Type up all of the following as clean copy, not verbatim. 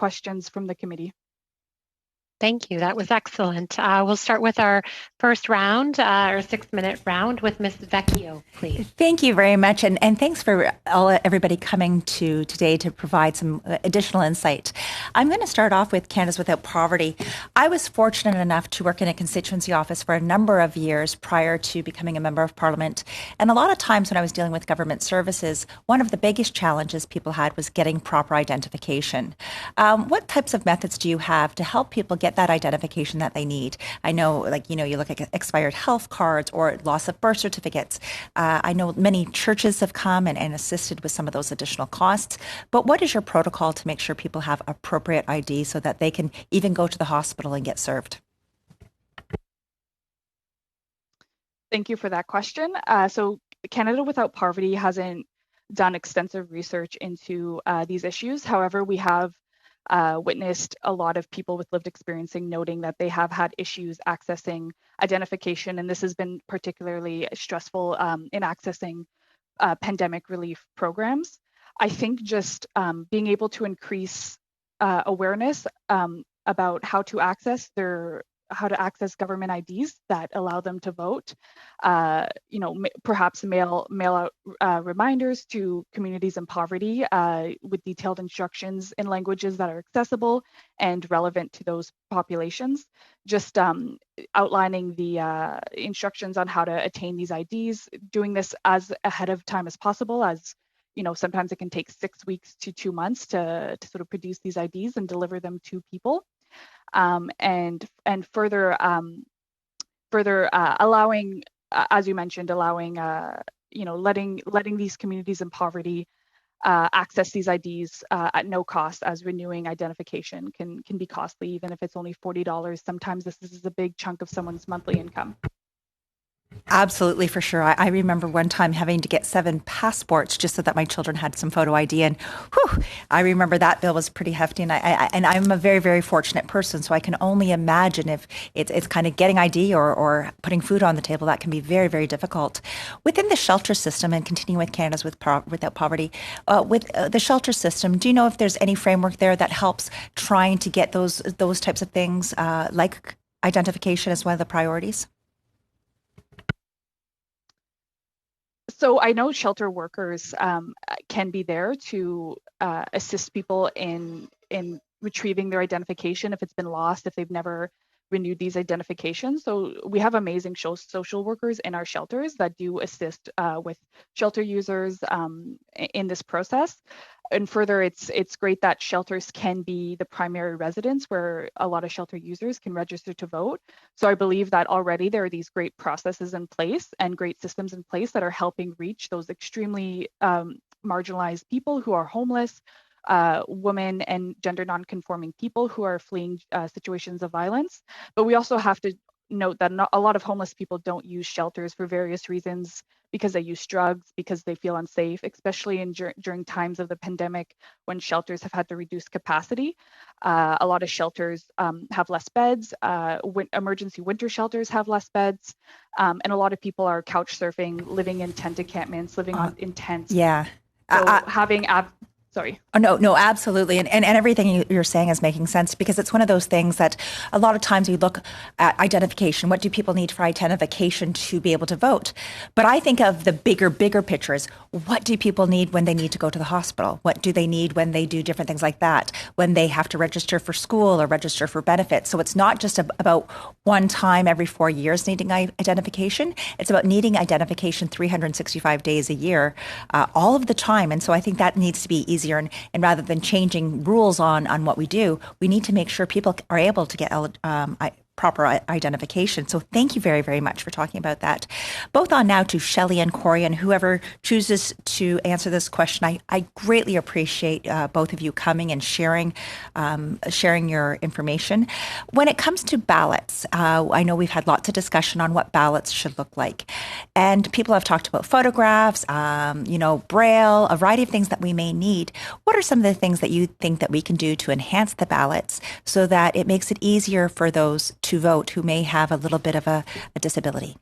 questions from the committee. Thank you. That was excellent. We'll start with our first round, our 6-minute round with Ms. Vecchio, please. Thank you very much. And thanks for everybody coming to today to provide some additional insight. I'm going to start off with Canada's Without Poverty. I was fortunate enough to work in a constituency office for a number of years prior to becoming a member of Parliament. And a lot of times when I was dealing with government services, one of the biggest challenges people had was getting proper identification. What types of methods do you have to help people get that identification that they need? I know, you look at expired health cards or loss of birth certificates. I know many churches have come and assisted with some of those additional costs. But what is your protocol to make sure people have appropriate ID so that they can even go to the hospital and get served? Thank you for that question. So Canada Without Poverty hasn't done extensive research into these issues. However, we have witnessed a lot of people with lived experience noting that they have had issues accessing identification, and this has been particularly stressful in accessing pandemic relief programs. I think just being able to increase awareness about how to access government IDs that allow them to vote. Perhaps mail out reminders to communities in poverty with detailed instructions in languages that are accessible and relevant to those populations. Just outlining the instructions on how to attain these IDs, doing this as ahead of time as possible, as sometimes it can take 6 weeks to 2 months to sort of produce these IDs and deliver them to people. And further allowing, as you mentioned, letting these communities in poverty access these IDs at no cost, as renewing identification can be costly, even if it's only $40. Sometimes this is a big chunk of someone's monthly income. Absolutely, for sure. I remember one time having to get 7 passports just so that my children had some photo ID, and I remember that bill was pretty hefty. And I'm a very, very fortunate person, so I can only imagine if it's kind of getting ID or putting food on the table, that can be very, very difficult. Within the shelter system, and continuing with Canada's Without Poverty, with the shelter system, do you know if there's any framework there that helps trying to get those types of things like identification as one of the priorities? So I know shelter workers can be there to assist people in retrieving their identification if it's been lost, if they've never renewed these identifications. So we have amazing social workers in our shelters that do assist with shelter users in this process. And further, it's great that shelters can be the primary residence where a lot of shelter users can register to vote. So I believe that already there are these great processes in place and great systems in place that are helping reach those extremely marginalized people who are homeless, women and gender non-conforming people who are fleeing situations of violence. But we also have to note that a lot of homeless people don't use shelters for various reasons, because they use drugs, because they feel unsafe, especially during times of the pandemic when shelters have had to reduce capacity. A lot of shelters have less beds. Emergency winter shelters have less beds. And a lot of people are couch surfing, living in tent encampments, living in tents. Yeah. So having Sorry. Oh, no, absolutely. And everything you're saying is making sense, because it's one of those things that a lot of times we look at identification. What do people need for identification to be able to vote? But I think of the bigger pictures. What do people need when they need to go to the hospital? What do they need when they do different things like that? When they have to register for school or register for benefits? So it's not just about one time every 4 years needing identification. It's about needing identification 365 days a year, all of the time. And so I think that needs to be easier. And rather than changing rules on what we do, we need to make sure people are able to get proper identification. So thank you very, very much for talking about that. Both on now to Shelley and Corey, and whoever chooses to answer this question. I greatly appreciate both of you coming and sharing your information. When it comes to ballots, I know we've had lots of discussion on what ballots should look like. And people have talked about photographs, Braille, a variety of things that we may need. What are some of the things that you think that we can do to enhance the ballots so that it makes it easier for those to vote who may have a little bit of a disability?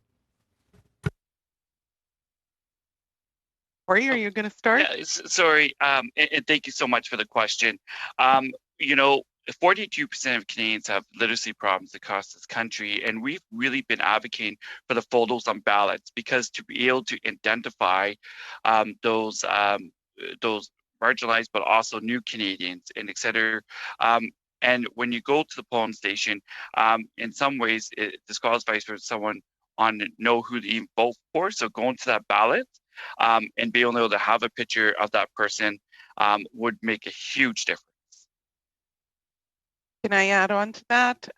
Corey, are you going to start? Yeah, sorry, and thank you so much for the question. you know, 42% of Canadians have literacy problems across this country, and we've really been advocating for the photos on ballots because to be able to identify those marginalized but also new Canadians and et cetera. And when you go to the polling station, in some ways it disqualifies for someone on know who to even vote for. So going to that ballot and being able to have a picture of that person would make a huge difference. Can I add on to that?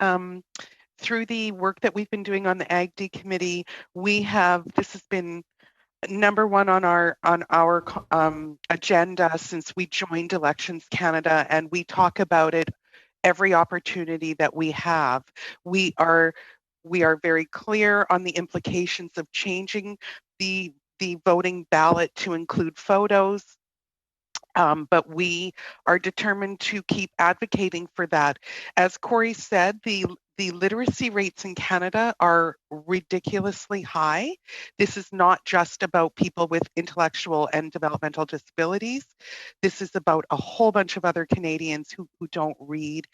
Through the work that we've been doing on the AgD committee, this has been number one on our agenda since we joined Elections Canada, and we talk about it every opportunity that we have. We are very clear on the implications of changing the voting ballot to include photos. But we are determined to keep advocating for that. As Corey said, the literacy rates in Canada are ridiculously high. This is not just about people with intellectual and developmental disabilities. This is about a whole bunch of other Canadians who don't read,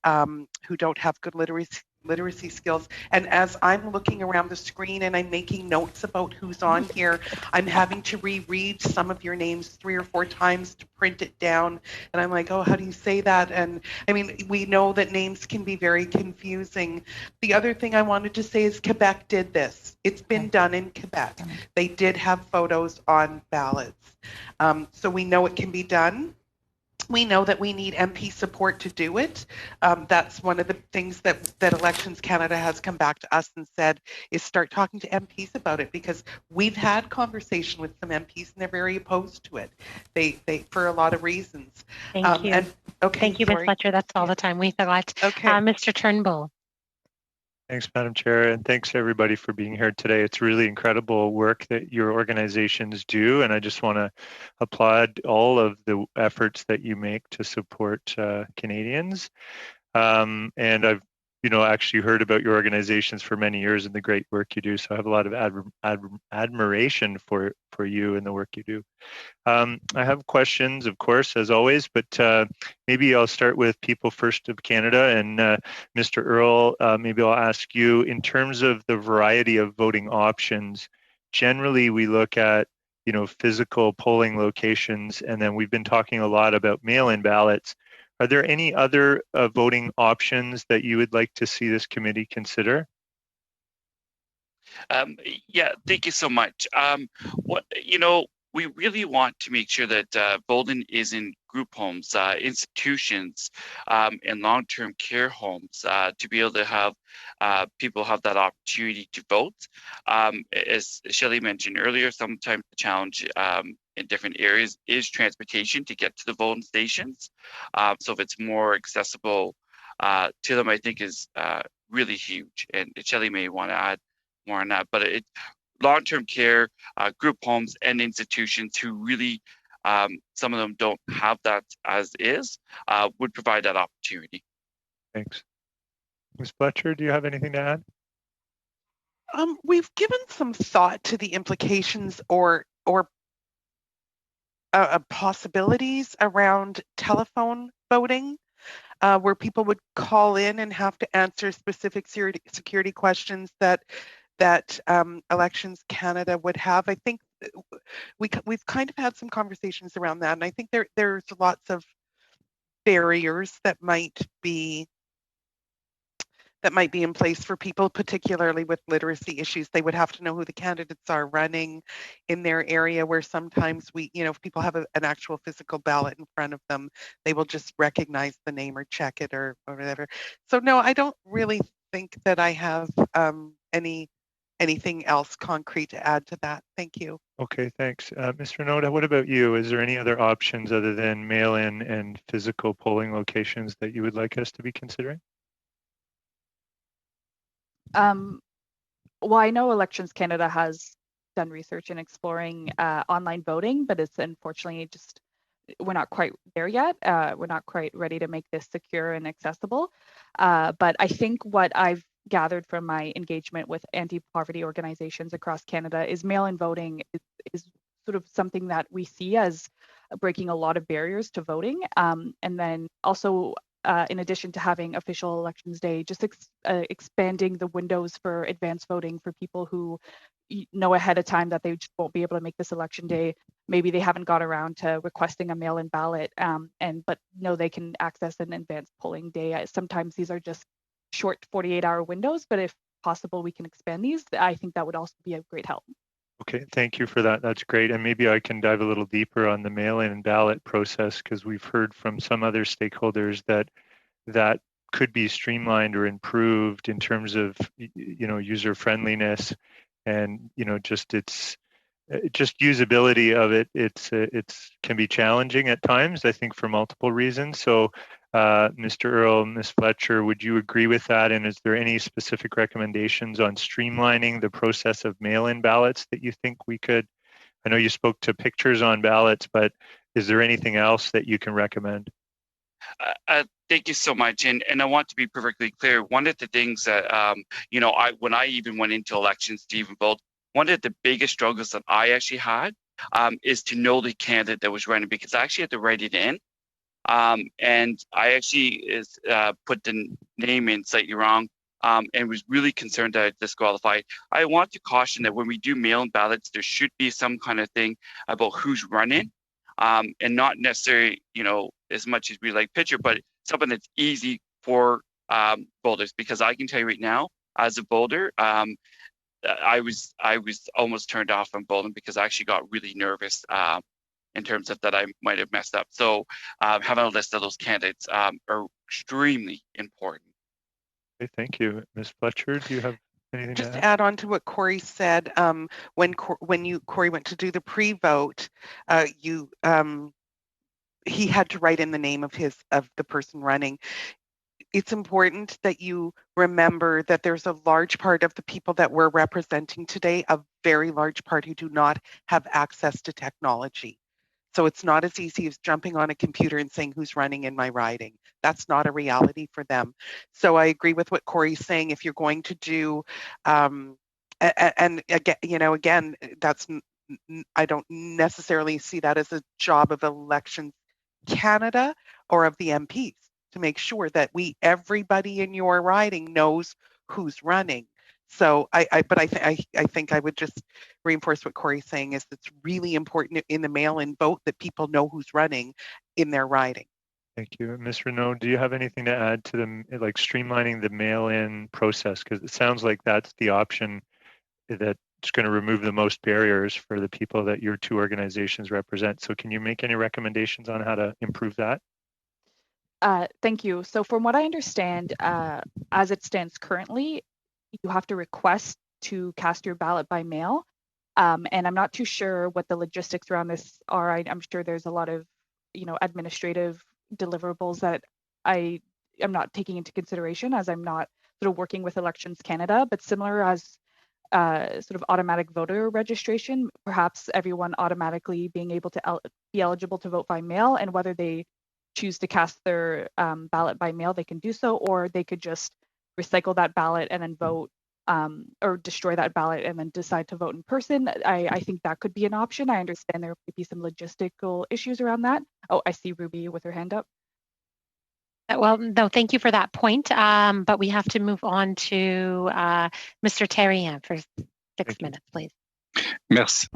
who don't have good literacy skills. And as I'm looking around the screen and I'm making notes about who's on here, I'm having to reread some of your names 3 or 4 times to print it down. And I'm like, oh, how do you say that? And I mean, we know that names can be very confusing. The other thing I wanted to say is Quebec did this. It's been done in Quebec. They did have photos on ballots. So we know it can be done. We know that we need MP support to do it. That's one of the things that Elections Canada has come back to us and said is start talking to MPs about it, because we've had conversation with some MPs and they're very opposed to it. They for a lot of reasons. Thank you. Thank you, Ms. Fletcher. That's all the time we've got. Okay. Mr. Turnbull. Thanks, Madam Chair, and thanks everybody for being here today. It's really incredible work that your organizations do, and I just want to applaud all of the efforts that you make to support Canadians. And I've, actually heard about your organizations for many years and the great work you do. So I have a lot of admiration for you and the work you do. I have questions, of course, as always, but maybe I'll start with People First of Canada. And Mr. Earl, maybe I'll ask you, in terms of the variety of voting options, generally we look at, physical polling locations, and then we've been talking a lot about mail-in ballots. Are there any other voting options that you would like to see this committee consider? Yeah, thank you so much. We really want to make sure that voting is in group homes, institutions, and long-term care homes to be able to have people have that opportunity to vote. As Shelley mentioned earlier, sometimes the challenge in different areas is transportation to get to the voting stations. So if it's more accessible to them, I think is really huge. And Shelley may want to add more on that, but long-term care, group homes, and institutions who really, some of them don't have that as is, would provide that opportunity. Thanks. Ms. Fletcher, do you have anything to add? We've given some thought to the implications or possibilities around telephone voting, where people would call in and have to answer specific security questions that Elections Canada would have. I think we've kind of had some conversations around that, and I think there's lots of barriers that might be in place for people, particularly with literacy issues. They would have to know who the candidates are running in their area, where sometimes if people have an actual physical ballot in front of them, they will just recognize the name or check it or whatever. So no, I don't really think that I have anything else concrete to add to that. Thank you. Okay, thanks. Mr. Noda, what about you? Is there any other options other than mail-in and physical polling locations that you would like us to be considering? Well, I know Elections Canada has done research in exploring online voting, but it's unfortunately just, we're not quite there yet. We're not quite ready to make this secure and accessible. But I think what I've gathered from my engagement with anti-poverty organizations across Canada is mail-in voting is sort of something that we see as breaking a lot of barriers to voting. And then also in addition to having official elections day, just expanding the windows for advance voting for people who know ahead of time that they just won't be able to make this election day. Maybe they haven't got around to requesting a mail-in ballot, but know they can access an advanced polling day. Sometimes these are just short 48-hour windows, but if possible, we can expand these. I think that would also be a great help. Okay, thank you for that. That's great. And maybe I can dive a little deeper on the mail-in ballot process, because we've heard from some other stakeholders that that could be streamlined or improved in terms of, user friendliness and, just usability of it. It's can be challenging at times, I think, for multiple reasons. So Mr. Earl, Ms. Fletcher, would you agree with that? And is there any specific recommendations on streamlining the process of mail-in ballots that you think we could? I know you spoke to pictures on ballots, but is there anything else that you can recommend? Thank you so much. And I want to be perfectly clear. One of the things that, when I even went into elections to even vote, one of the biggest struggles that I actually had is to know the candidate that was running, because I actually had to write it in. And I actually put the name in slightly wrong, and was really concerned that I disqualified. I want to caution that when we do mail-in ballots, there should be some kind of thing about who's running, and not necessarily, as much as we like picture, but something that's easy for voters. Because I can tell you right now, as a voter, I was almost turned off on voting because I actually got really nervous in terms of that I might have messed up. So having a list of those candidates are extremely important. Okay, thank you. Ms. Fletcher, do you have anything Just to to add on to what Corey said, when Corey went to do the pre-vote, he had to write in the name of the person running. It's important that you remember that there's a large part of the people that we're representing today, a very large part, who do not have access to technology. So it's not as easy as jumping on a computer and saying who's running in my riding. That's not a reality for them. So I agree with what Corey's saying. If you're going to do, and again, that's I don't necessarily see that as a job of Elections Canada or of the MPs to make sure that everybody in your riding knows who's running. So I think I would just reinforce what Corey's saying is it's really important in the mail-in vote that people know who's running in their riding. Thank you. Ms. Renaud, do you have anything to add to streamlining the mail-in process? Because it sounds like that's the option that's going to remove the most barriers for the people that your two organizations represent. So can you make any recommendations on how to improve that? Thank you. So from what I understand, as it stands currently, you have to request to cast your ballot by mail. And I'm not too sure what the logistics around this are. I'm sure there's a lot of, administrative deliverables that I am not taking into consideration as I'm not sort of working with Elections Canada, but similar as sort of automatic voter registration, perhaps everyone automatically being able to be eligible to vote by mail, and whether they choose to cast their ballot by mail, they can do so, or they could just recycle that ballot and then vote, or destroy that ballot and then decide to vote in person. I think that could be an option. I understand there might be some logistical issues around that. Oh, I see Ruby with her hand up. Well, no, thank you for that point. But we have to move on to Mr. Terrien for 6 minutes, please. Merci.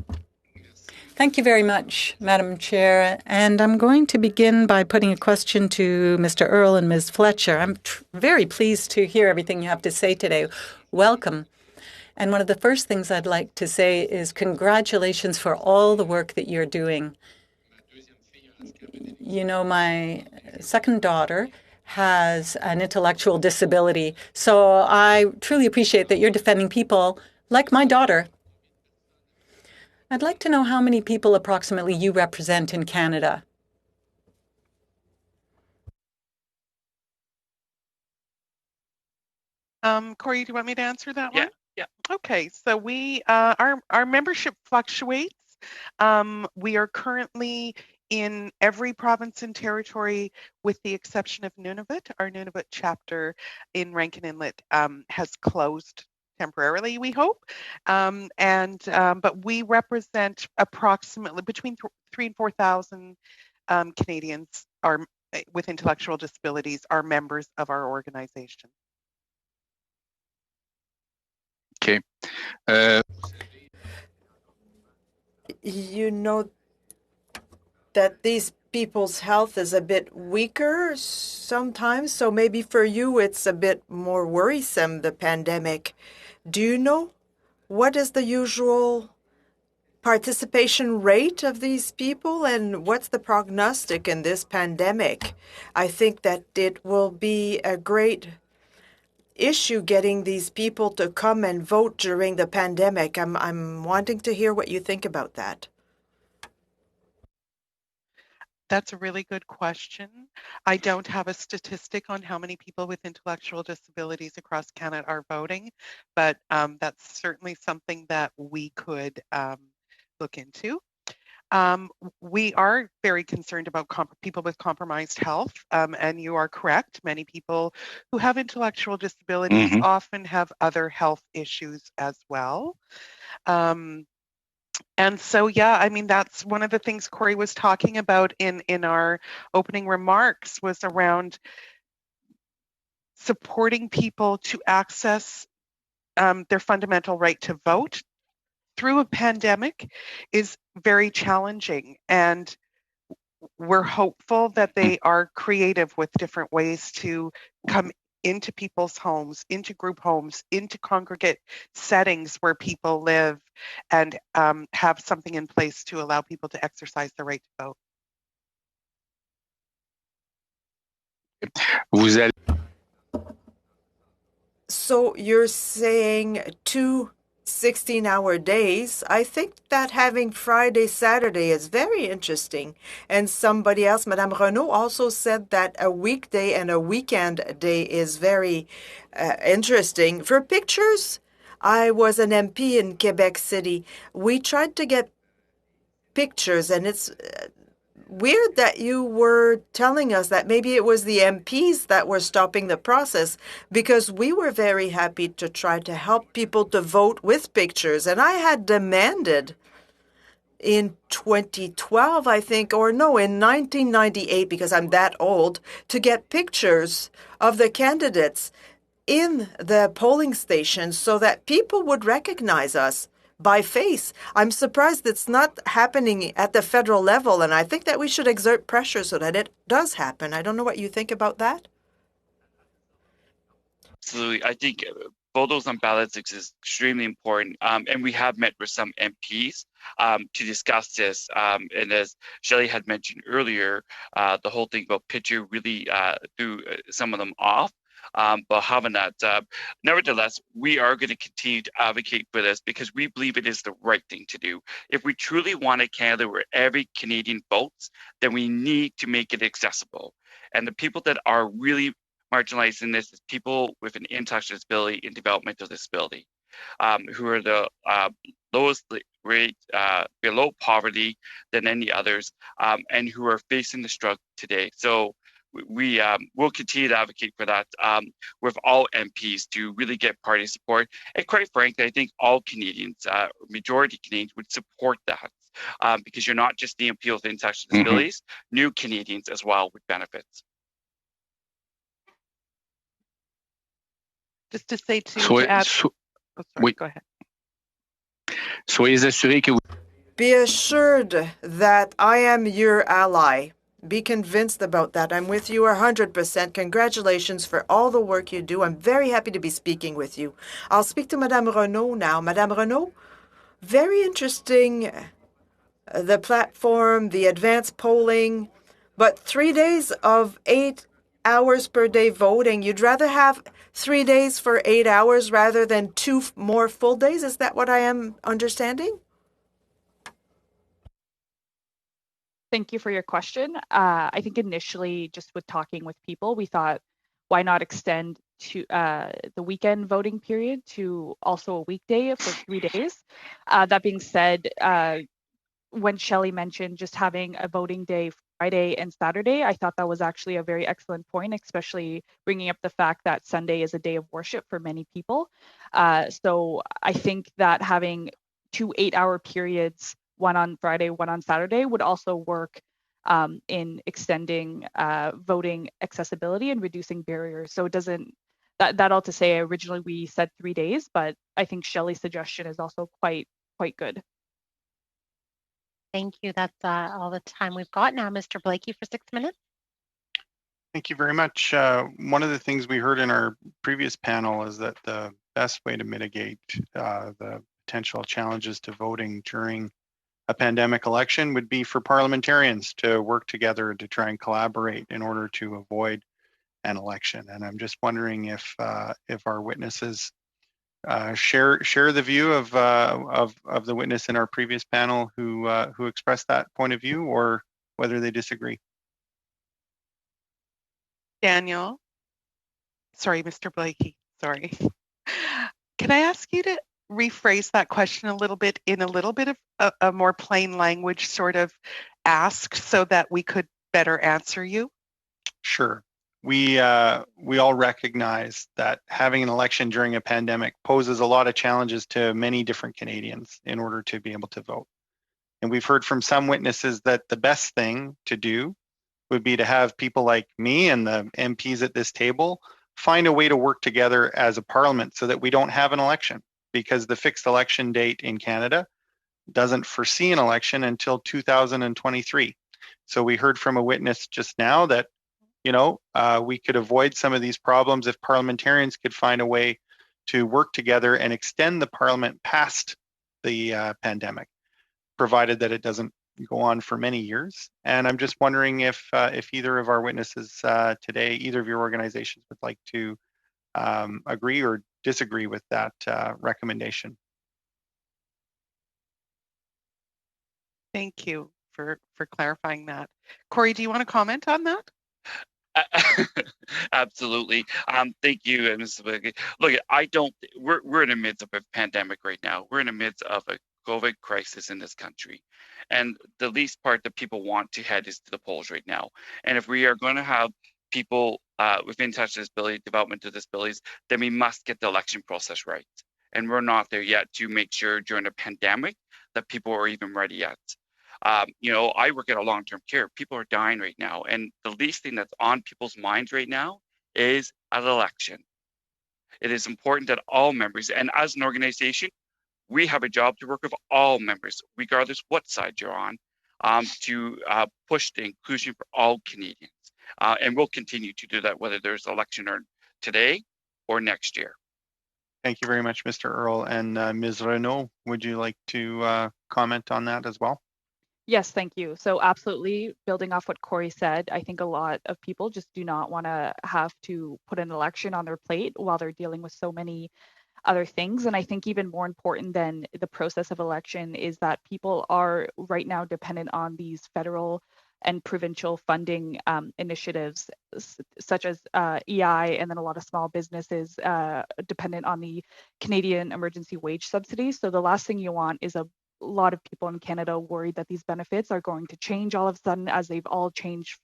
Thank you very much, Madam Chair. And I'm going to begin by putting a question to Mr. Earl and Ms. Fletcher. I'm very pleased to hear everything you have to say today. Welcome. And one of the first things I'd like to say is congratulations for all the work that you're doing. My second daughter has an intellectual disability, so I truly appreciate that you're defending people like my daughter. I'd like to know how many people approximately you represent in Canada. Corey, do you want me to answer that one? Yeah. Okay, so we our membership fluctuates. We are currently in every province and territory with the exception of Nunavut. Our Nunavut chapter in Rankin Inlet has closed temporarily, we hope. But we represent approximately between 3,000 and 4,000 Canadians are with intellectual disabilities are members of our organization. Okay. You know that these people's health is a bit weaker sometimes, so maybe for you it's a bit more worrisome, the pandemic. Do you know what is the usual participation rate of these people and what's the prognostic in this pandemic? I think that it will be a great issue getting these people to come and vote during the pandemic. I'm wanting to hear what you think about that. That's a really good question. I don't have a statistic on how many people with intellectual disabilities across Canada are voting, but that's certainly something that we could look into. We are very concerned about people with compromised health, and you are correct. Many people who have intellectual disabilities often have other health issues as well. And so, yeah, I mean, that's one of the things Corey was talking about in our opening remarks was around supporting people to access their fundamental right to vote through a pandemic is very challenging. And we're hopeful that they are creative with different ways to come into people's homes, into group homes, into congregate settings where people live, and have something in place to allow people to exercise their right to vote. Vous allez... So you're saying 2 16-hour days. I think that having Friday, Saturday is very interesting. And somebody else, Madame Renaud, also said that a weekday and a weekend day is very interesting. For pictures, I was an MP in Quebec City. We tried to get pictures, and it's weird that you were telling us that maybe it was the MPs that were stopping the process, because we were very happy to try to help people to vote with pictures. And I had demanded in 2012, I think, or no, in 1998, because I'm that old, to get pictures of the candidates in the polling stations so that people would recognize us by face. I'm surprised it's not happening at the federal level, and I think that we should exert pressure so that it does happen. I don't know what you think about that. Absolutely. I think photos on ballots is extremely important. And we have met with some MPs to discuss this. And as Shelley had mentioned earlier, the whole thing about picture really threw some of them off. But having that, nevertheless, we are going to continue to advocate for this because we believe it is the right thing to do. If we truly want a Canada where every Canadian votes, then we need to make it accessible. And the people that are really marginalized in this is people with an intellectual disability and developmental disability, who are the lowest rate below poverty than any others, and who are facing the struggle today. So we will continue to advocate for that with all MPs to really get party support. And quite frankly, I think all Canadians, majority Canadians, would support that because you're not just the MP with intellectual disabilities, new Canadians as well would benefit. Just to say to add, oh, sorry, go ahead. Soyez assurés que vous... Be assured that I am your ally. Be convinced about that. I'm with you 100%. Congratulations for all the work you do. I'm very happy to be speaking with you. I'll speak to Madame Renaud now. Madame Renaud, very interesting, the platform, the advanced polling, but 3 days of 8 hours per day voting. You'd rather have 3 days for 8 hours rather than 2 more full days? Is that what I am understanding? Thank you for your question. I think initially, just with talking with people, we thought, why not extend to the weekend voting period to also a weekday for 3 days? That being said, when Shelley mentioned just having a voting day Friday and Saturday, I thought that was actually a very excellent point, especially bringing up the fact that Sunday is a day of worship for many people. So I think that having 2 8-hour periods, one on Friday, one on Saturday, would also work in extending voting accessibility and reducing barriers. So it doesn't, that all to say, originally we said 3 days, but I think Shelley's suggestion is also quite good. Thank you. That's all the time we've got now. Mr. Blakey for 6 minutes. Thank you very much. One of the things we heard in our previous panel is that the best way to mitigate the potential challenges to voting during a pandemic election would be for parliamentarians to work together to try and collaborate in order to avoid an election. And I'm just wondering if our witnesses share the view of the witness in our previous panel who expressed that point of view, or whether they disagree. Daniel, sorry, Mr. Blakey, sorry. Can I ask you to rephrase that question a little bit in a little bit of a more plain language sort of ask so that we could better answer you? Sure. We all recognize that having an election during a pandemic poses a lot of challenges to many different Canadians in order to be able to vote. And we've heard from some witnesses that the best thing to do would be to have people like me and the MPs at this table find a way to work together as a parliament so that we don't have an election, because the fixed election date in Canada doesn't foresee an election until 2023. So we heard from a witness just now that, you know, we could avoid some of these problems if parliamentarians could find a way to work together and extend the parliament past the pandemic, provided that it doesn't go on for many years. And I'm just wondering if either of our witnesses today, either of your organizations would like to agree or disagree with that recommendation. Thank you for clarifying that. Corey, do you want to comment on that? Absolutely. Thank you, Mr. Blakey. Look, we're in the midst of a pandemic right now. We're in the midst of a COVID crisis in this country. And the least part that people want to head is to the polls right now. And if we are going to have people with intellectual disability, developmental disabilities, then we must get the election process right. And we're not there yet to make sure during the pandemic that people are even ready yet. You know, I work at a long-term care. People are dying right now. And the least thing that's on people's minds right now is an election. It is important that all members, and as an organization, we have a job to work with all members, regardless what side you're on, to push the inclusion for all Canadians. And we'll continue to do that, whether there's an election or today or next year. Thank you very much, Mr. Earl. And Ms. Renaud, would you like to comment on that as well? Yes, thank you. So absolutely, building off what Corey said, I think a lot of people just do not want to have to put an election on their plate while they're dealing with so many other things. And I think even more important than the process of election is that people are right now dependent on these federal and provincial funding initiatives, such as EI, and then a lot of small businesses dependent on the Canadian Emergency Wage Subsidy. So the last thing you want is a lot of people in Canada worried that these benefits are going to change all of a sudden, as they've all changed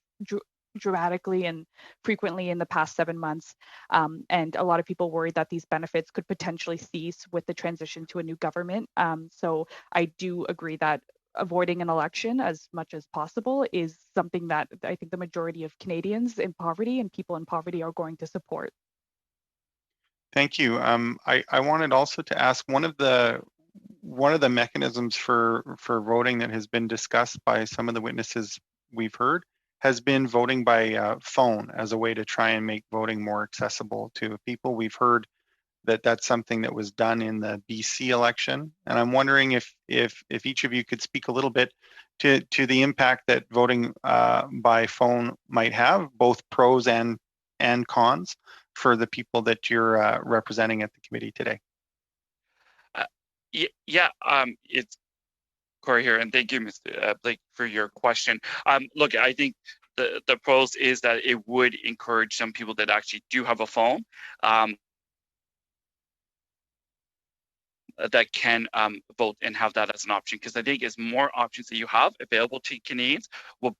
dramatically and frequently in the past 7 months. And a lot of people worried that these benefits could potentially cease with the transition to a new government. So I do agree that avoiding an election as much as possible is something that I think the majority of Canadians in poverty and people in poverty are going to support. Thank you. I wanted also to ask, one of the mechanisms for voting that has been discussed by some of the witnesses we've heard has been voting by phone as a way to try and make voting more accessible to people. We've heard that that's something that was done in the BC election, and I'm wondering if each of you could speak a little bit to the impact that voting by phone might have, both pros and cons, for the people that you're representing at the committee today. Yeah, it's Corey here, and thank you, Mr. Blake, for your question. Look, I think the pros is that it would encourage some people that actually do have a phone that can vote and have that as an option, because I think as more options that you have available to Canadians will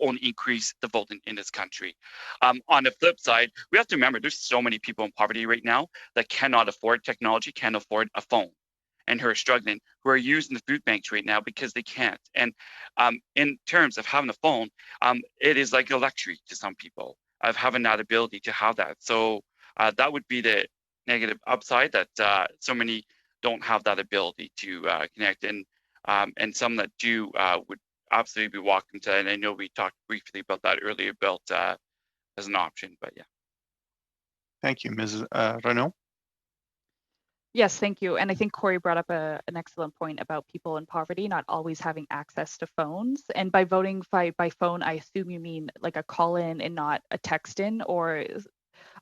only increase the voting in this country. On the flip side, we have to remember there's so many people in poverty right now that cannot afford technology, can't afford a phone. and who are struggling, who are using the food banks right now because they can't. And in terms of having a phone, it is like a luxury to some people of having that ability to have that. So that would be the negative upside, that so many don't have that ability to connect, and some that do would absolutely be welcome to. And I know we talked briefly about that earlier, about as an option, but yeah. Thank you, Ms. Renaud. Yes, thank you. And I think Corey brought up an excellent point about people in poverty not always having access to phones. And by voting by phone, I assume you mean like a call in and not a text in, or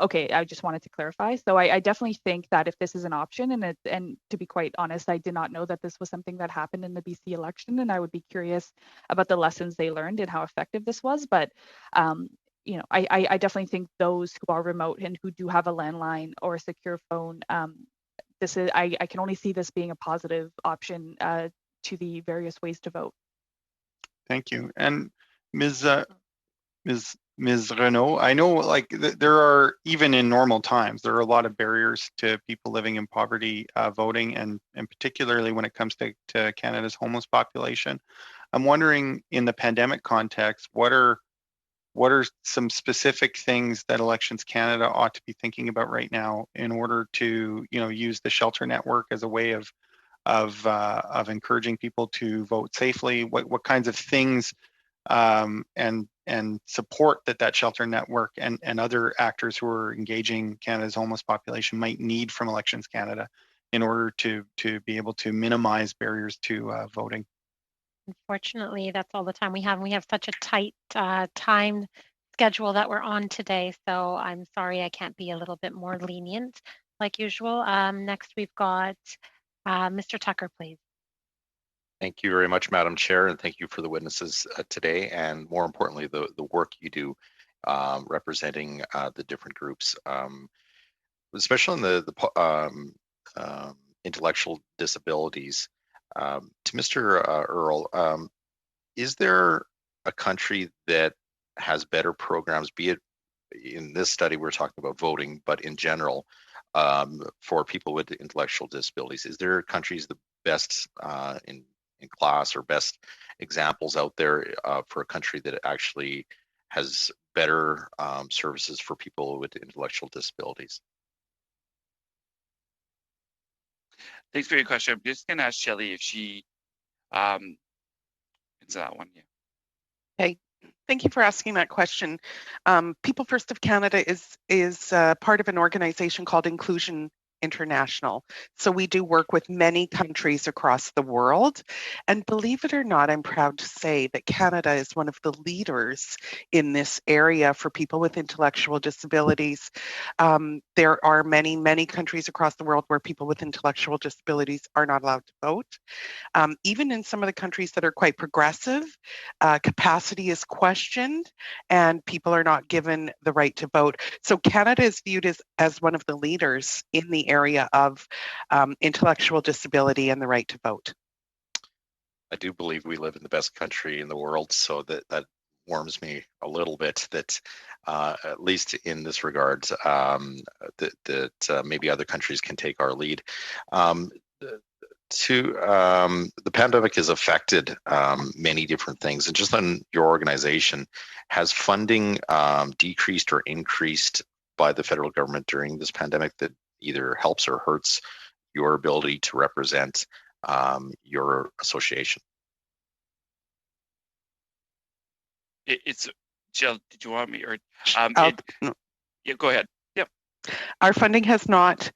okay, I just wanted to clarify. So I definitely think that if this is an option, and to be quite honest, I did not know that this was something that happened in the BC election, and I would be curious about the lessons they learned and how effective this was. But I definitely think those who are remote and who do have a landline or a secure phone, this is I can only see this being a positive option to the various ways to vote. Thank you. And Ms. Renaud, I know like there are, even in normal times, there are a lot of barriers to people living in poverty voting, and particularly when it comes to Canada's homeless population. I'm wondering, in the pandemic context, what are some specific things that Elections Canada ought to be thinking about right now in order to, use the shelter network as a way of encouraging people to vote safely? What kinds of things and support that shelter network and other actors who are engaging Canada's homeless population might need from Elections Canada in order to be able to minimize barriers to voting? Unfortunately, that's all the time we have. We have such a tight time schedule that we're on today. So I'm sorry I can't be a little bit more lenient like usual. Next, we've got Mr. Tucker, please. Thank you very much, Madam Chair, and thank you for the witnesses today, and more importantly, the work you do representing the different groups, especially in the intellectual disabilities. To Mr. Earl, is there a country that has better programs, be it in this study we're talking about voting, but in general, for people with intellectual disabilities? Is there countries the best in class or best examples out there for a country that actually has better services for people with intellectual disabilities? Thanks for your question. I'm just going to ask Shelley if she answer that one. Yeah. Okay. Thank you for asking that question. People First of Canada is part of an organization called Inclusion International. So we do work with many countries across the world. And believe it or not, I'm proud to say that Canada is one of the leaders in this area for people with intellectual disabilities. There are many, many countries across the world where people with intellectual disabilities are not allowed to vote. Even in some of the countries that are quite progressive, capacity is questioned and people are not given the right to vote. So Canada is viewed as one of the leaders in the area of intellectual disability and the right to vote. I do believe we live in the best country in the world, so that warms me a little bit that at least in this regard, that maybe other countries can take our lead. The pandemic has affected many different things, and just on your organization, has funding decreased or increased by the federal government during this pandemic that either helps or hurts your ability to represent your association? It's Jill. Did you want me or? No. Yeah, go ahead. Yep. Our funding has not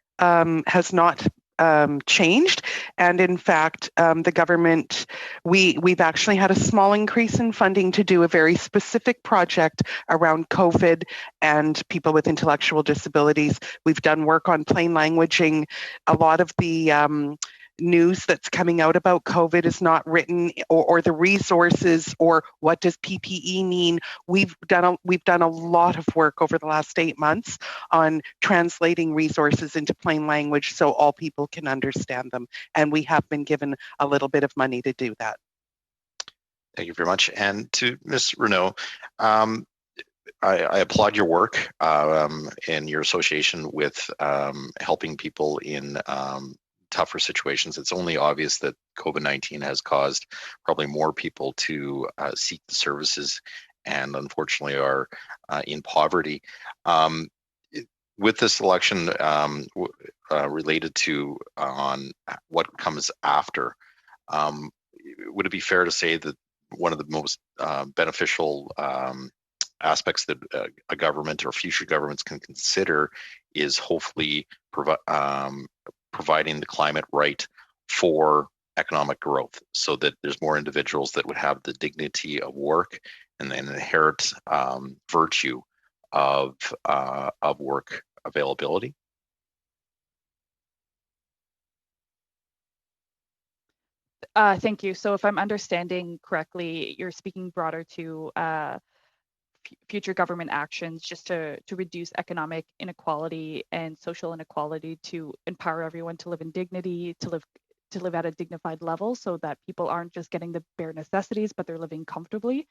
changed, and in fact, the government, we've actually had a small increase in funding to do a very specific project around COVID and people with intellectual disabilities. We've done work on plain languaging. A lot of the news that's coming out about COVID is not written, or the resources, or what does PPE mean. We've done a lot of work over the last 8 months on translating resources into plain language so all people can understand them, and we have been given a little bit of money to do that. Thank you very much. And to Ms. Renaud, I applaud your work and your association with helping people in tougher situations. It's only obvious that COVID-19 has caused probably more people to seek the services and unfortunately are in poverty. With this election related to on what comes after, would it be fair to say that one of the most beneficial aspects that a government or future governments can consider is hopefully providing the climate right for economic growth, so that there's more individuals that would have the dignity of work and an inherent virtue of work availability? Thank you. So if I'm understanding correctly, you're speaking broader to future government actions just to reduce economic inequality and social inequality, to empower everyone to live in dignity, to live at a dignified level, so that people aren't just getting the bare necessities, but they're living comfortably.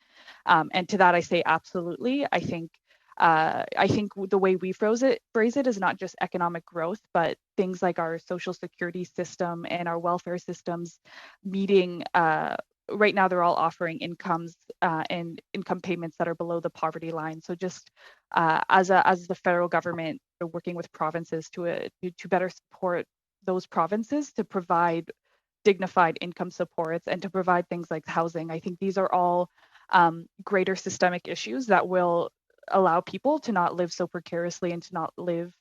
And to that, I say absolutely. I think the way we phrase it is not just economic growth, but things like our social security system and our welfare systems meeting. Right now, they're all offering incomes and income payments that are below the poverty line. So just as the federal government working with provinces to better support those provinces to provide dignified income supports and to provide things like housing. I think these are all greater systemic issues that will allow people to not live so precariously and to not live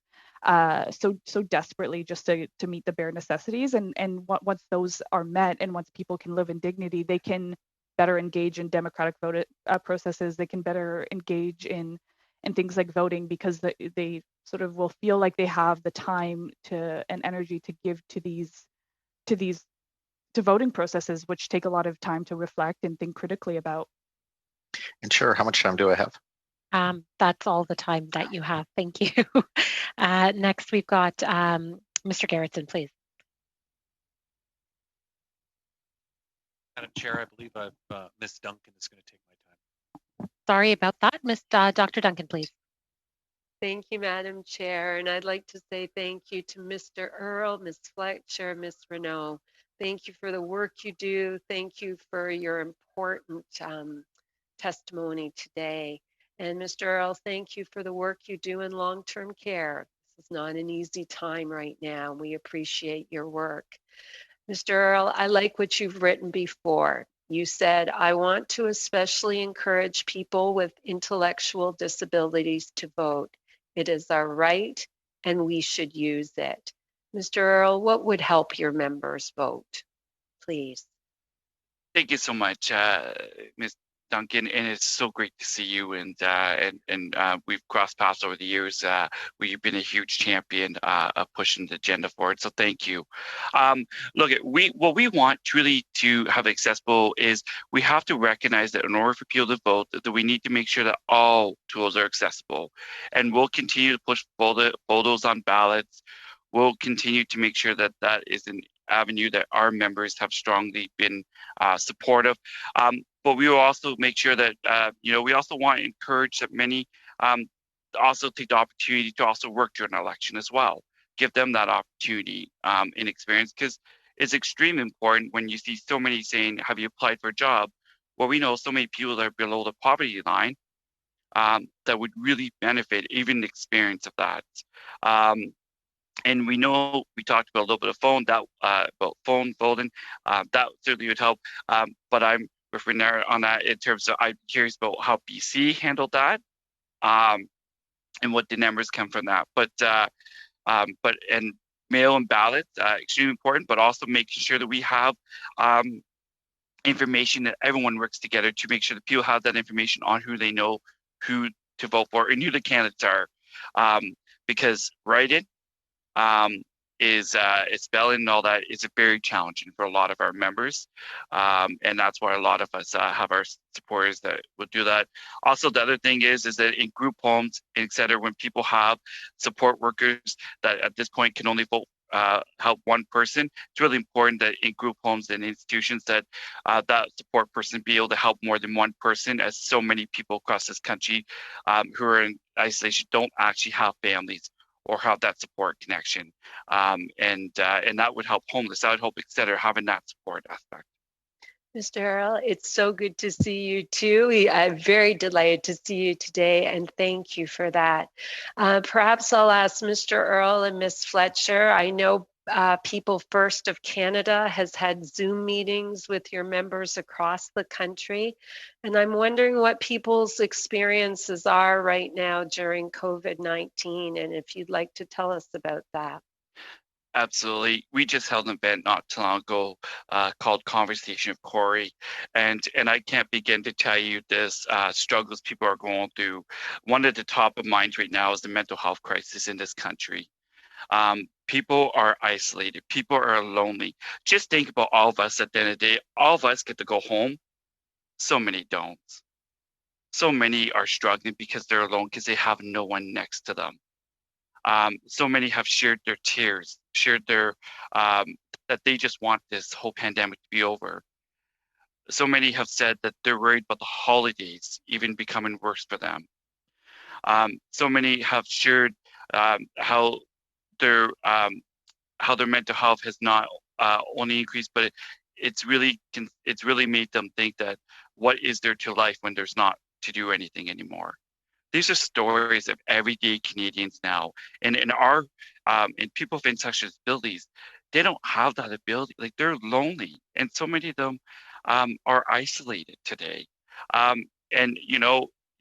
so desperately just to meet the bare necessities. And once those are met and once people can live in dignity, they can better engage in democratic vote processes. They can better engage in things like voting, because they sort of will feel like they have the time and energy to give to voting processes, which take a lot of time to reflect and think critically about. And sure, how much time do I have? That's all the time that you have. Thank you. Next, we've got Mr. Garrettson, please. Madam Chair, I believe Ms. Duncan is going to take my time. Sorry about that. Dr. Duncan, please. Thank you, Madam Chair. And I'd like to say thank you to Mr. Earl, Ms. Fletcher, Ms. Renault. Thank you for the work you do. Thank you for your important testimony today. And Mr. Earl, thank you for the work you do in long-term care. This is not an easy time right now. We appreciate your work. Mr. Earl, I like what you've written before. You said, I want to especially encourage people with intellectual disabilities to vote. It is our right and we should use it. Mr. Earl, what would help your members vote? Please. Thank you so much, Ms. Duncan, and it's so great to see you. And we've crossed paths over the years. We've been a huge champion of pushing the agenda forward. So thank you. Look, what we want truly to have accessible is we have to recognize that in order for people to vote, that we need to make sure that all tools are accessible. And we'll continue to push photos on ballots. We'll continue to make sure that that is an avenue that our members have strongly been supportive. But we will also make sure that, we also want to encourage that many also take the opportunity to also work during an election as well. Give them that opportunity and experience, because it's extremely important when you see so many saying, have you applied for a job? Well, we know so many people that are below the poverty line that would really benefit even the experience of that. And we know we talked about a little bit of about phone voting. That certainly would help. But I'm referring there on that in terms of, I'm curious about how BC handled that, and what the numbers come from that. But mail and ballots, extremely important, but also making sure that we have information that everyone works together to make sure that people have that information on who they know who to vote for and who the candidates are. Because write-in is spelling and all that is very challenging for a lot of our members, and that's why a lot of us have our supporters that will do that. Also, the other thing is that in group homes, etc., when people have support workers that at this point can only vote help one person, it's really important that in group homes and institutions that that support person be able to help more than one person, as so many people across this country who are in isolation don't actually have families or have that support connection. And that would help homeless. That would help, et cetera, having that support aspect. Mr. Earl, it's so good to see you too. I'm very delighted to see you today, and thank you for that. Perhaps I'll ask Mr. Earl and Ms. Fletcher. I know People First of Canada has had Zoom meetings with your members across the country, and I'm wondering what people's experiences are right now during COVID-19, and if you'd like to tell us about that. Absolutely. We just held an event not too long ago called Conversation of Corey. And I can't begin to tell you this struggles people are going through. One of the top of minds right now is the mental health crisis in this country. People are isolated. People are lonely. Just think about all of us at the end of the day. All of us get to go home. So many don't. So many are struggling because they're alone because they have no one next to them. So many have shared their tears, shared their that they just want this whole pandemic to be over. So many have said that they're worried about the holidays even becoming worse for them. So many have shared how their mental health has not only increased, but it's really made them think that what is there to life when there's not to do anything anymore. These are stories of everyday Canadians now, and in people with intellectual disabilities, they don't have that ability. Like, they're lonely, and so many of them are isolated today. And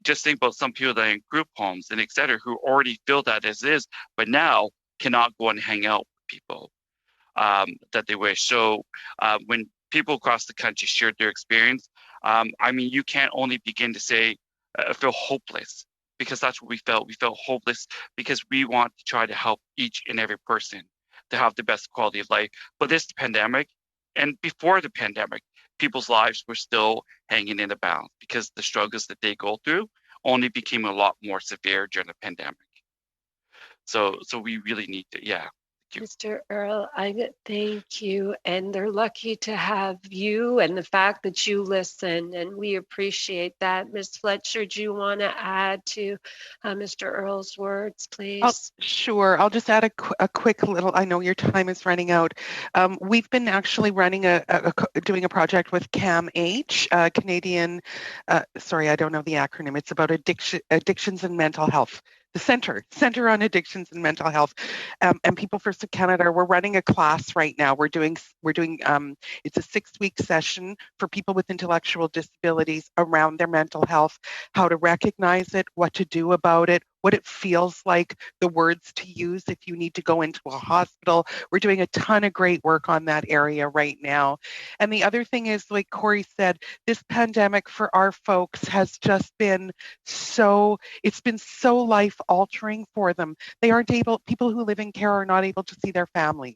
just think about some people that are in group homes and et cetera, who already feel that as is, but now cannot go and hang out with people that they wish. So when people across the country shared their experience, you can't only begin to say feel hopeless. Because that's what we felt. We felt hopeless because we want to try to help each and every person to have the best quality of life. But this pandemic, and before the pandemic, people's lives were still hanging in the balance because the struggles that they go through only became a lot more severe during the pandemic. So we really need to, yeah. Mr. Earl, I thank you, and they're lucky to have you and the fact that you listen, and we appreciate that. Ms. Fletcher, do you want to add to Mr. Earl's words, please? Sure. I'll just add a quick little, I know your time is running out. We've been actually running doing a project with CAMH, Canadian, sorry, I don't know the acronym. It's about addictions and mental health. The Center on Addictions and Mental Health, and People First of Canada. We're running a class right now. We're doing it's a 6-week session for people with intellectual disabilities around their mental health, how to recognize it, what to do about it, what it feels like, the words to use if you need to go into a hospital. We're doing a ton of great work on that area right now. And the other thing is, like Corey said, this pandemic for our folks has just been so life altering for them. They aren't able, people who live in care are not able to see their families.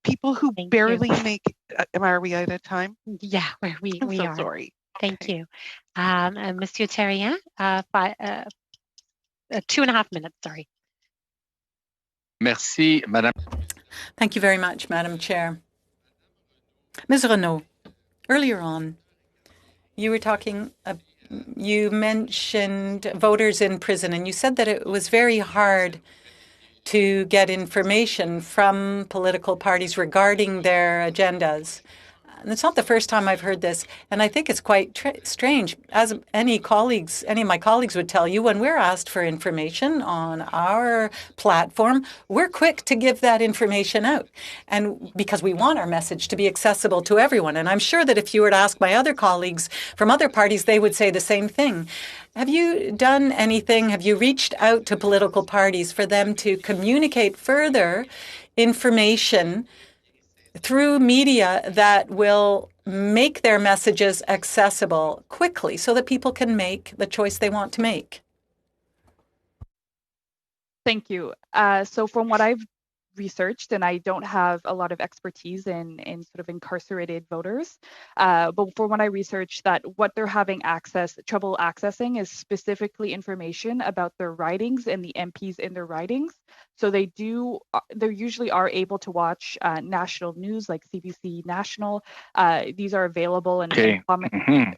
People who barely make, are we out of time? Yeah, we are. Sorry. Thank you. Monsieur Terrien, 2.5 minutes, sorry. Merci, Madame. Thank you very much, Madam Chair. Ms. Renaud, earlier on, you were talking, you mentioned voters in prison, and you said that it was very hard to get information from political parties regarding their agendas. And it's not the first time I've heard this, and I think it's quite strange. As any of my colleagues would tell you, when we're asked for information on our platform, we're quick to give that information out, and because we want our message to be accessible to everyone. And I'm sure that if you were to ask my other colleagues from other parties, they would say the same thing. Have you done anything? Have you reached out to political parties for them to communicate further information through media that will make their messages accessible quickly so that people can make the choice they want to make? Thank you. So from what I've researched, and I don't have a lot of expertise in sort of incarcerated voters. But for when I researched that, what they're having trouble accessing is specifically information about their ridings and the MPs in their ridings. So they usually are able to watch national news like CBC National. These are available in common.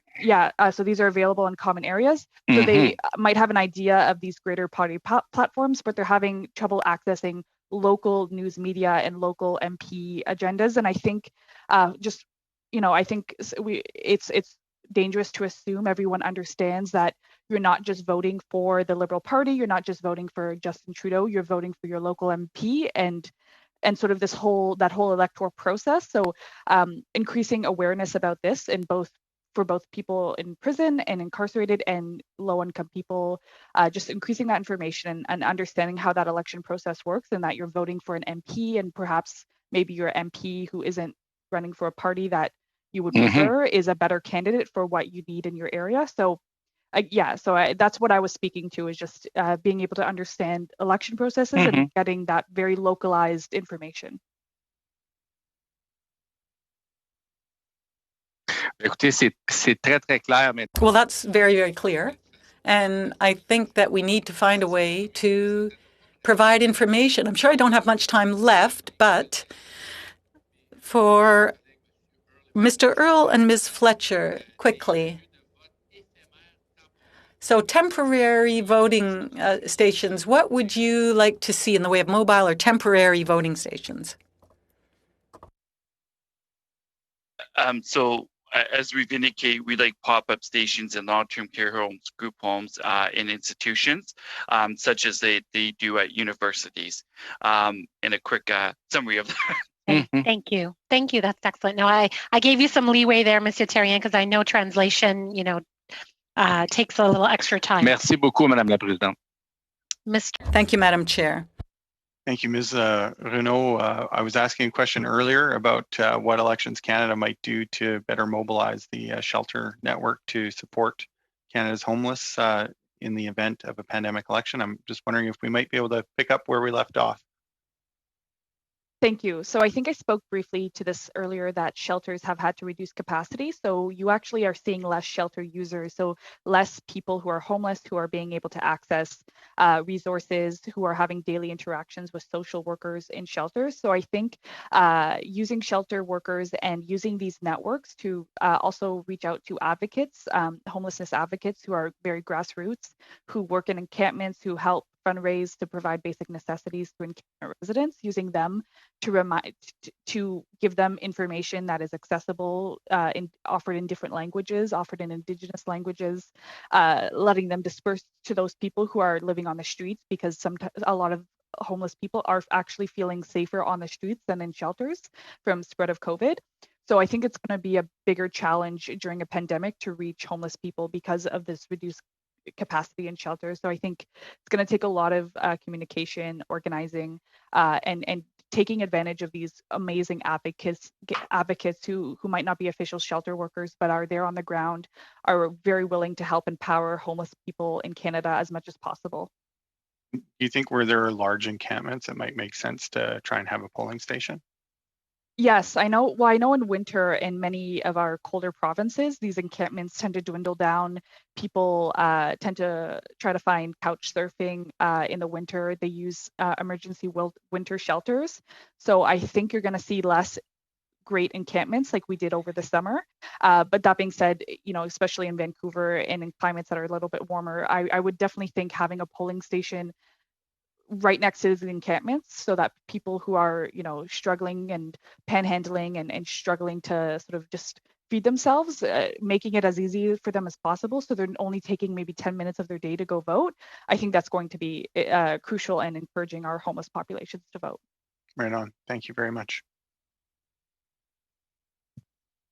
So these are available in common areas. So they might have an idea of these greater party platforms, but they're having trouble accessing local news media and local MP agendas. And I think it's dangerous to assume everyone understands that you're not just voting for the Liberal Party, you're not just voting for Justin Trudeau, you're voting for your local MP and sort of that whole electoral process. So increasing awareness about this for both people in prison and incarcerated and low-income people, just increasing that information and understanding how that election process works, and that you're voting for an MP and perhaps maybe your MP who isn't running for a party that you would prefer is a better candidate for what you need in your area. So that's what I was speaking to, is just being able to understand election processes and getting that very localized information. Well, that's very, very clear. And I think that we need to find a way to provide information. I'm sure I don't have much time left, but for Mr. Earl and Ms. Fletcher, quickly. So temporary voting stations, what would you like to see in the way of mobile or temporary voting stations? As we've indicated, we like pop-up stations in long-term care homes, group homes, in institutions, such as they do at universities. And a quick summary of that. Thank you. That's excellent. No, I gave you some leeway there, Monsieur Terrien, because I know translation, takes a little extra time. Merci beaucoup, Madame la Présidente. Thank you, Madam Chair. Thank you, Ms. Renault. I was asking a question earlier about what Elections Canada might do to better mobilize the shelter network to support Canada's homeless in the event of a pandemic election. I'm just wondering if we might be able to pick up where we left off. Thank you. So I think I spoke briefly to this earlier, that shelters have had to reduce capacity. So you actually are seeing less shelter users, so less people who are homeless who are being able to access resources, who are having daily interactions with social workers in shelters. So I think using shelter workers and using these networks to also reach out to advocates, homelessness advocates who are very grassroots, who work in encampments, who help fundraise to provide basic necessities to encampment residents, using them to give them information that is accessible, offered in different languages, offered in Indigenous languages, letting them disperse to those people who are living on the streets, because sometimes a lot of homeless people are actually feeling safer on the streets than in shelters from spread of COVID. So I think it's going to be a bigger challenge during a pandemic to reach homeless people because of this reduced capacity in shelters. So I think it's going to take a lot of communication, organizing, and taking advantage of these amazing advocates who might not be official shelter workers, but are there on the ground, are very willing to help empower homeless people in Canada as much as possible. Do you think where there are large encampments, it might make sense to try and have a polling station? Yes, I know. Well, I know in winter in many of our colder provinces, these encampments tend to dwindle down. People tend to try to find couch surfing in the winter. They use emergency winter shelters. So I think you're going to see less great encampments like we did over the summer. But that being said, especially in Vancouver and in climates that are a little bit warmer, I would definitely think having a polling station right next to the encampments, so that people who are struggling and panhandling and struggling to sort of just feed themselves, making it as easy for them as possible, so they're only taking maybe 10 minutes of their day to go vote. I think that's going to be crucial in encouraging our homeless populations to vote. Right on. Thank you very much.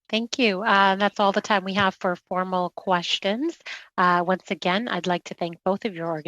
Thank you. That's all the time we have for formal questions. Once again, I'd like to thank both of your organizations